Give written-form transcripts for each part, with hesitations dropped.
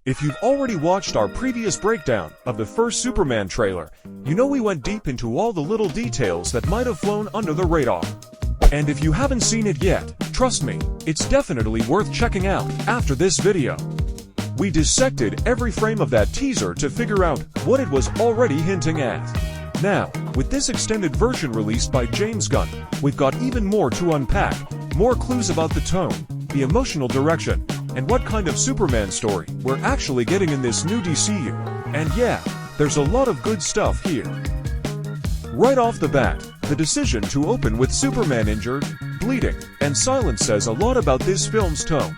If you've already watched our previous breakdown of the first Superman trailer, you know we went deep into all the little details that might have flown under the radar. And if you haven't seen it yet, trust me, it's definitely worth checking out after this video. We dissected every frame of that teaser to figure out what it was already hinting at. Now, with this extended version released by James Gunn, we've got even more to unpack, more clues about the tone, the emotional direction, and what kind of Superman story we're actually getting in this new DCU. And yeah, there's a lot of good stuff here. Right off the bat, the decision to open with Superman injured, bleeding, and silent says a lot about this film's tone.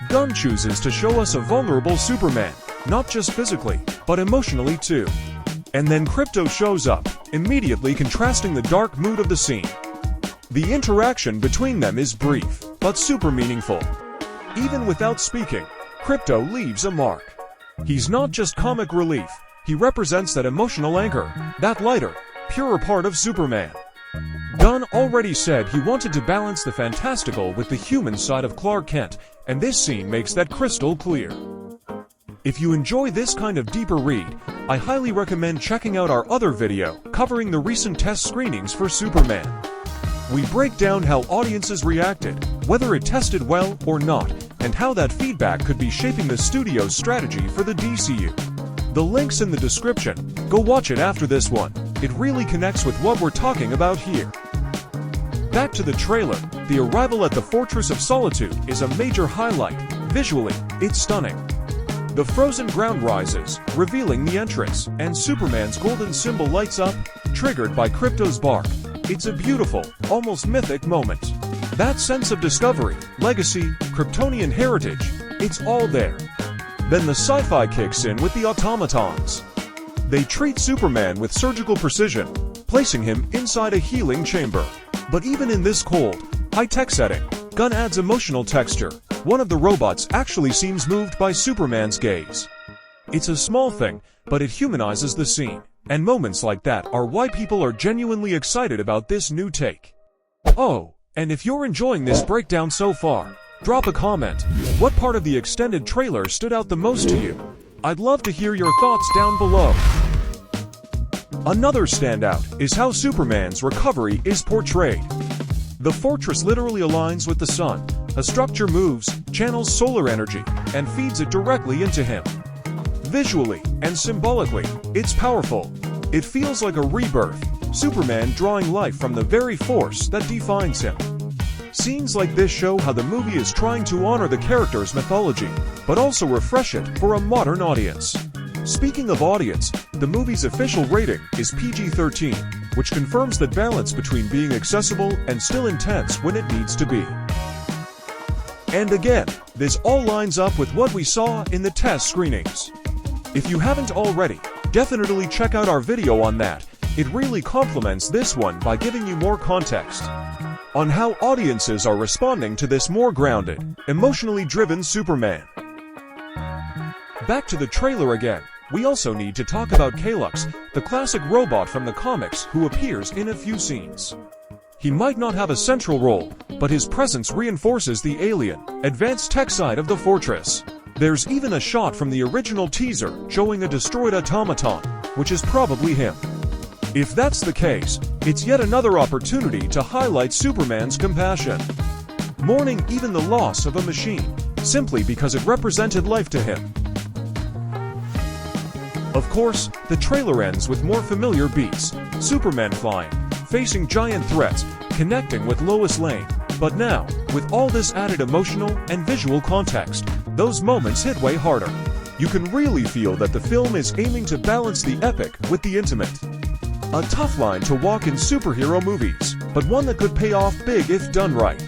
Gunn chooses to show us a vulnerable Superman, not just physically, but emotionally too. And then Krypto shows up, immediately contrasting the dark mood of the scene. The interaction between them is brief, but super meaningful. Even without speaking, Krypto leaves a mark. He's not just comic relief, he represents that emotional anchor, that lighter, purer part of Superman. Gunn already said he wanted to balance the fantastical with the human side of Clark Kent, and this scene makes that crystal clear. If you enjoy this kind of deeper read, I highly recommend checking out our other video covering the recent test screenings for Superman. We break down how audiences reacted, whether it tested well or not, and how that feedback could be shaping the studio's strategy for the DCU. The link's in the description, go watch it after this one, it really connects with what we're talking about here. Back to the trailer, the arrival at the Fortress of Solitude is a major highlight. Visually, it's stunning. The frozen ground rises, revealing the entrance, and Superman's golden symbol lights up, triggered by Krypto's bark. It's a beautiful, almost mythic moment. That sense of discovery, legacy, Kryptonian heritage, it's all there. Then the sci-fi kicks in with the automatons. They treat Superman with surgical precision, placing him inside a healing chamber. But even in this cold, high-tech setting, Gunn adds emotional texture. One of the robots actually seems moved by Superman's gaze. It's a small thing, but it humanizes the scene. And moments like that are why people are genuinely excited about this new take. Oh, and if you're enjoying this breakdown so far, drop a comment. What part of the extended trailer stood out the most to you? I'd love to hear your thoughts down below. Another standout is how Superman's recovery is portrayed. The fortress literally aligns with the sun. A structure moves, channels solar energy, and feeds it directly into him. Visually and symbolically, it's powerful. It feels like a rebirth, Superman drawing life from the very force that defines him. Scenes like this show how the movie is trying to honor the character's mythology, but also refresh it for a modern audience. Speaking of audience, the movie's official rating is PG-13, which confirms that balance between being accessible and still intense when it needs to be. And again, this all lines up with what we saw in the test screenings. If you haven't already, definitely check out our video on that. It really complements this one by giving you more context on how audiences are responding to this more grounded, emotionally driven Superman. Back to the trailer again, we also need to talk about Kalux, the classic robot from the comics who appears in a few scenes. He might not have a central role, but his presence reinforces the alien, advanced tech side of the fortress. There's even a shot from the original teaser showing a destroyed automaton, which is probably him. If that's the case, it's yet another opportunity to highlight Superman's compassion, mourning even the loss of a machine, simply because it represented life to him. Of course, the trailer ends with more familiar beats, Superman flying, facing giant threats, connecting with Lois Lane. But now, with all this added emotional and visual context, those moments hit way harder. You can really feel that the film is aiming to balance the epic with the intimate. A tough line to walk in superhero movies, but one that could pay off big if done right.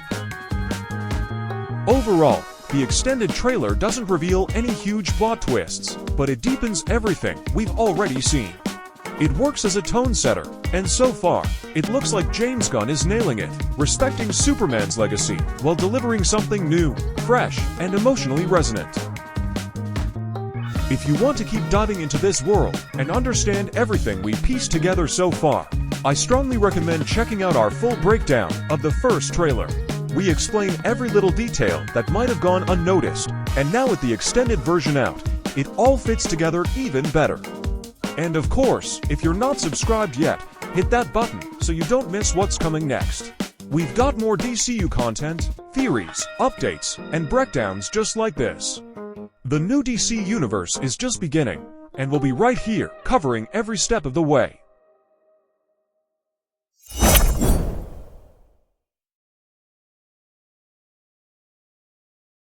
Overall, the extended trailer doesn't reveal any huge plot twists, but it deepens everything we've already seen. It works as a tone setter, and so far, it looks like James Gunn is nailing it, respecting Superman's legacy while delivering something new, fresh, and emotionally resonant. If you want to keep diving into this world and understand everything we pieced together so far, I strongly recommend checking out our full breakdown of the first trailer. We explain every little detail that might have gone unnoticed, and now with the extended version out, it all fits together even better. And of course, if you're not subscribed yet, hit that button so you don't miss what's coming next. We've got more DCU content, theories, updates, and breakdowns just like this. The new DC universe is just beginning, and we'll be right here covering every step of the way.